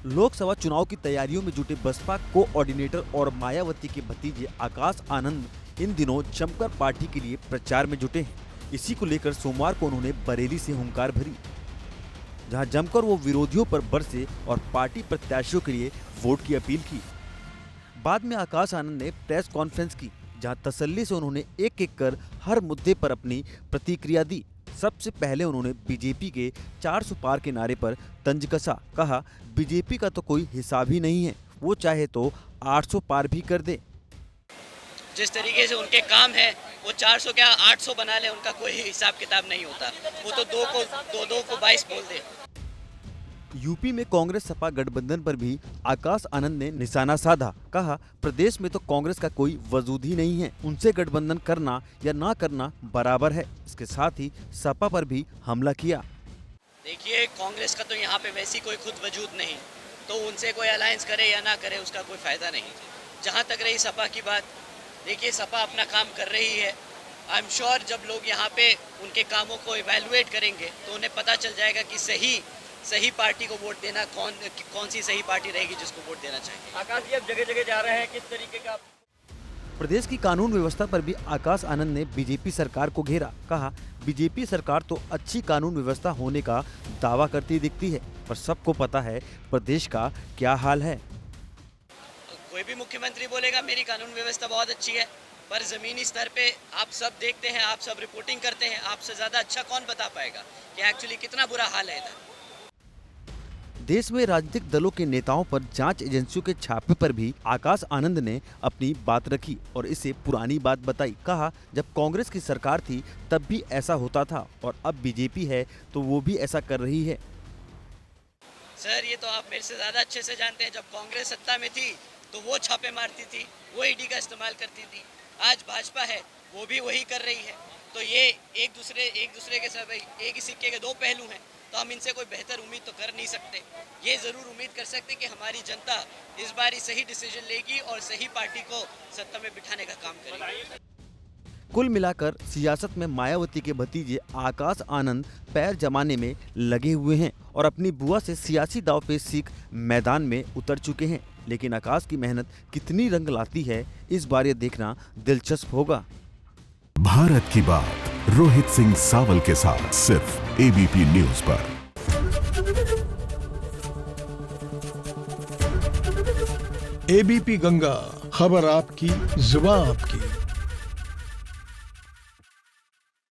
लोकसभा चुनाव की तैयारियों में जुटे बसपा कोऑर्डिनेटर और मायावती के भतीजे आकाश आनंद इन दिनों जमकर पार्टी के लिए प्रचार में जुटे हैं। इसी को लेकर सोमवार को उन्होंने बरेली से हुंकार भरी, जहां जमकर वो विरोधियों पर बरसे और पार्टी प्रत्याशियों के लिए वोट की अपील की। बाद में आकाश आनंद ने प्रेस कॉन्फ्रेंस की, जहां तसल्ली से उन्होंने एक एक कर हर मुद्दे पर अपनी प्रतिक्रिया दी। सबसे पहले उन्होंने बीजेपी के 400 पार के नारे पर तंज कसा। कहा, बीजेपी का तो कोई हिसाब ही नहीं है, वो चाहे तो 800 पार भी कर दे। जिस तरीके से उनके काम है, वो 400 क्या 800 बना ले, उनका कोई हिसाब किताब नहीं होता। वो तो दो को 22 बोल दे। यूपी में कांग्रेस सपा गठबंधन पर भी आकाश आनंद ने निशाना साधा। कहा, प्रदेश में तो कांग्रेस का कोई वजूद ही नहीं है, उनसे गठबंधन करना या ना करना बराबर है। इसके साथ ही सपा पर भी हमला किया। देखिए, कांग्रेस का तो यहाँ पे वैसी कोई खुद वजूद नहीं, तो उनसे कोई अलायंस करे या ना करे उसका कोई फायदा नहीं। जहाँ तक रही सपा की बात, देखिए सपा अपना काम कर रही है। आई एम श्योर जब लोग यहाँ पे उनके कामों को इवेलुएट करेंगे तो उन्हें पता चल जाएगा कि सही पार्टी को वोट देना कौन सी सही पार्टी रहेगी जिसको वोट देना चाहिए। आकाश जी, अब जगह जगह जा रहे हैं, किस तरीके का? प्रदेश की कानून व्यवस्था पर भी आकाश आनंद ने बीजेपी सरकार को घेरा। कहा, बीजेपी सरकार तो अच्छी कानून व्यवस्था होने का दावा करती दिखती है, पर सबको पता है प्रदेश का क्या हाल है। कोई भी मुख्यमंत्री बोलेगा मेरी कानून व्यवस्था बहुत अच्छी है, पर जमीनी स्तर पे आप सब देखते हैं, आप सब रिपोर्टिंग करते हैं, आपसे ज्यादा अच्छा कौन बता पाएगा कि एक्चुअली कितना बुरा हाल है इधर। देश में राजनीतिक दलों के नेताओं पर जांच एजेंसियों के छापे पर भी आकाश आनंद ने अपनी बात रखी और इसे पुरानी बात बताई। कहा, जब कांग्रेस की सरकार थी तब भी ऐसा होता था और अब बीजेपी है तो वो भी ऐसा कर रही है। सर, ये तो आप मेरे से ज्यादा अच्छे से जानते हैं, जब कांग्रेस सत्ता में थी तो वो छापे मारती थी, वो ईडी का इस्तेमाल करती थी। आज भाजपा है, वो भी वही कर रही है। तो ये एक दूसरे के सब एक ही सिक्के के दो पहलू हैं, तो हम इनसे कोई बेहतर उम्मीद तो कर नहीं सकते। ये जरूर उम्मीद कर सकते कि हमारी जनता इस बार सही डिसीजन लेगी और सही पार्टी को सत्ता में बिठाने का काम करेगी। कुल मिलाकर सियासत में मायावती के भतीजे आकाश आनंद पैर जमाने में लगे हुए हैं और अपनी बुआ से सियासी दांवपेच सीख मैदान में उतर चुके हैं। लेकिन आकाश की मेहनत कितनी रंग लाती है, इस बार ये देखना दिलचस्प होगा। भारत की बात रोहित सिंह सावल के साथ सिर्फ एबीपी न्यूज पर। एबीपी गंगा, खबर आपकी, जुबान आपकी।